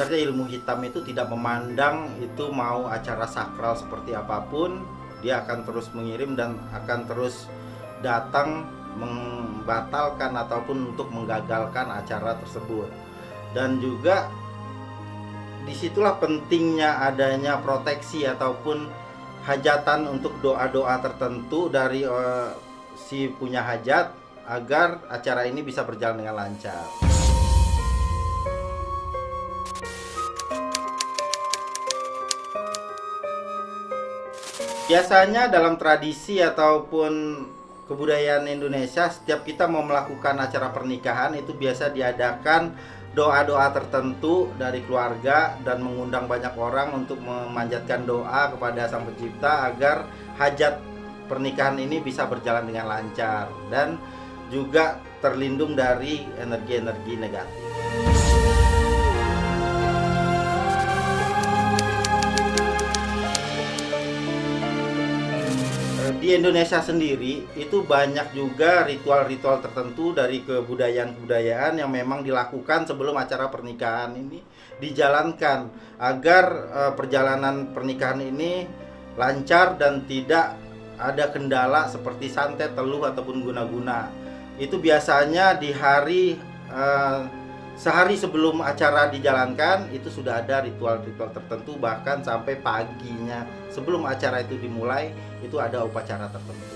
sebenarnya ilmu hitam itu tidak memandang itu mau acara sakral seperti apapun, dia akan terus mengirim dan akan terus datang membatalkan ataupun untuk menggagalkan acara tersebut. Dan juga disitulah pentingnya adanya proteksi ataupun hajatan untuk doa-doa tertentu dari si punya hajat agar acara ini bisa berjalan dengan lancar. Biasanya dalam tradisi ataupun kebudayaan Indonesia, setiap kita mau melakukan acara pernikahan itu biasa diadakan doa-doa tertentu dari keluarga dan mengundang banyak orang untuk memanjatkan doa kepada Sang Pencipta agar hajat pernikahan ini bisa berjalan dengan lancar dan juga terlindung dari energi-energi negatif. Di Indonesia sendiri itu banyak juga ritual-ritual tertentu dari kebudayaan-kebudayaan yang memang dilakukan sebelum acara pernikahan ini dijalankan agar perjalanan pernikahan ini lancar dan tidak ada kendala seperti santet, teluh ataupun guna-guna. Itu biasanya di hari sehari sebelum acara dijalankan itu sudah ada ritual-ritual tertentu, bahkan sampai paginya sebelum acara itu dimulai itu ada upacara tertentu.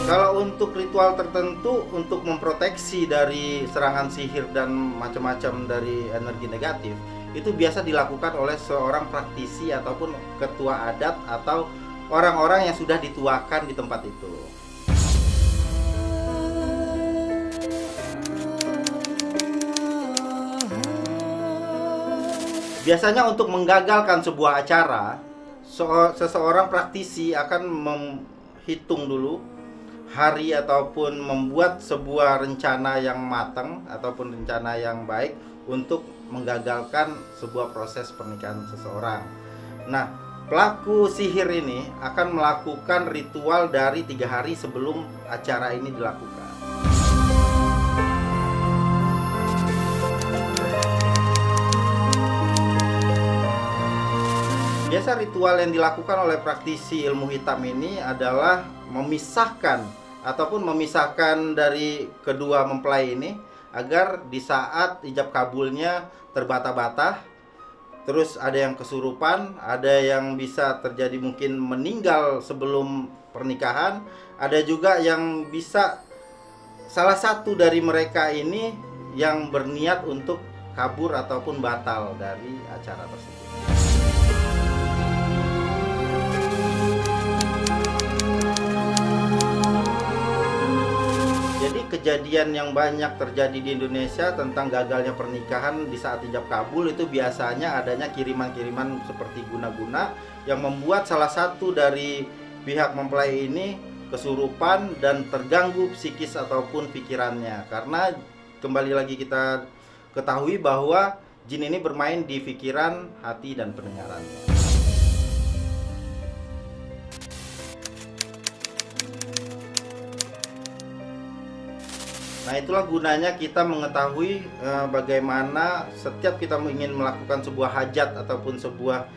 Kalau untuk ritual tertentu untuk memproteksi dari serangan sihir dan macam-macam dari energi negatif, itu biasa dilakukan oleh seorang praktisi ataupun ketua adat atau orang-orang yang sudah dituakan di tempat itu. Biasanya untuk menggagalkan sebuah acara, seseorang praktisi akan menghitung dulu hari ataupun membuat sebuah rencana yang matang ataupun rencana yang baik untuk menggagalkan sebuah proses pernikahan seseorang. Nah, pelaku sihir ini akan melakukan ritual dari 3 hari sebelum acara ini dilakukan. Biasa ritual yang dilakukan oleh praktisi ilmu hitam ini adalah memisahkan dari kedua mempelai ini agar di saat ijab kabulnya terbata-bata, terus ada yang kesurupan, ada yang bisa terjadi mungkin meninggal sebelum pernikahan, ada juga yang bisa salah satu dari mereka ini yang berniat untuk kabur ataupun batal dari acara tersebut. Jadi kejadian yang banyak terjadi di Indonesia tentang gagalnya pernikahan di saat ijab kabul itu biasanya adanya kiriman-kiriman seperti guna-guna yang membuat salah satu dari pihak mempelai ini kesurupan dan terganggu psikis ataupun pikirannya. Karena kembali lagi kita ketahui bahwa jin ini bermain di pikiran, hati, dan pendengarannya. Nah, itulah gunanya kita mengetahui bagaimana setiap kita ingin melakukan sebuah hajat ataupun sebuah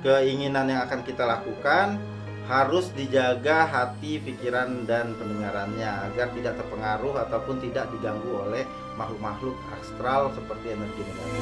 keinginan yang akan kita lakukan, harus dijaga hati, pikiran, dan pendengarannya agar tidak terpengaruh ataupun tidak diganggu oleh makhluk-makhluk astral seperti energi negatif.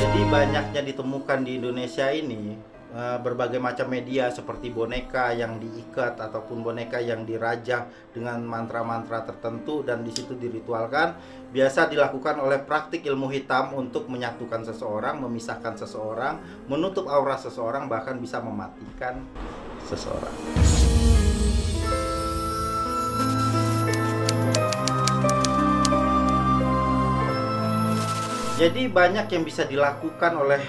Jadi banyaknya ditemukan di Indonesia ini berbagai macam media seperti boneka yang diikat ataupun boneka yang dirajah dengan mantra-mantra tertentu dan di situ diritualkan, biasa dilakukan oleh praktik ilmu hitam untuk menyatukan seseorang, memisahkan seseorang, menutup aura seseorang, bahkan bisa mematikan seseorang. Jadi banyak yang bisa dilakukan oleh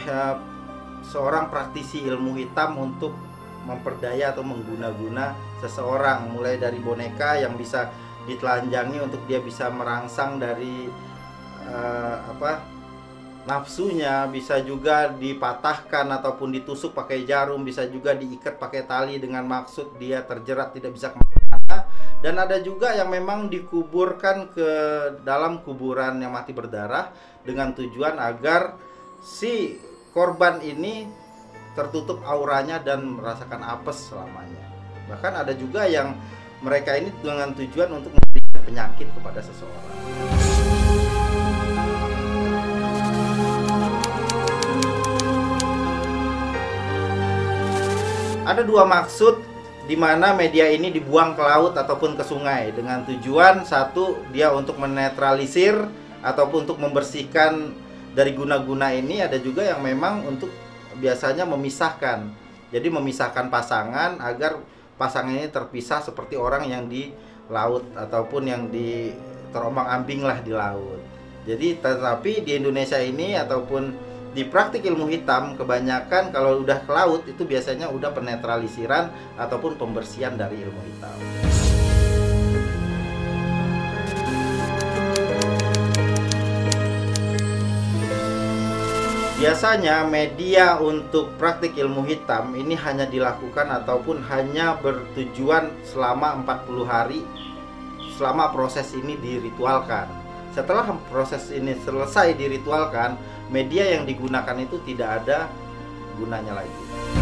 seorang praktisi ilmu hitam untuk memperdaya atau mengguna-guna seseorang, mulai dari boneka yang bisa ditelanjangi untuk dia bisa merangsang dari nafsunya, bisa juga dipatahkan ataupun ditusuk pakai jarum, bisa juga diikat pakai tali dengan maksud dia terjerat tidak bisa kemana-mana. Dan ada juga yang memang dikuburkan ke dalam kuburan yang mati berdarah dengan tujuan agar si korban ini tertutup auranya dan merasakan apes selamanya. Bahkan ada juga yang mereka ini dengan tujuan untuk memberikan penyakit kepada seseorang. Ada dua maksud di mana media ini dibuang ke laut ataupun ke sungai dengan tujuan satu, dia untuk menetralisir ataupun untuk membersihkan dari guna-guna ini. Ada juga yang memang untuk biasanya memisahkan. Jadi memisahkan pasangan agar pasangan ini terpisah seperti orang yang di laut ataupun yang di terombang-ambing lah di laut. Jadi tetapi di Indonesia ini ataupun di praktik ilmu hitam kebanyakan kalau udah ke laut itu biasanya udah penetralisiran ataupun pembersihan dari ilmu hitam. Biasanya media untuk praktik ilmu hitam ini hanya dilakukan ataupun hanya bertujuan selama 40 hari selama proses ini diritualkan. Setelah proses ini selesai diritualkan, media yang digunakan itu tidak ada gunanya lagi.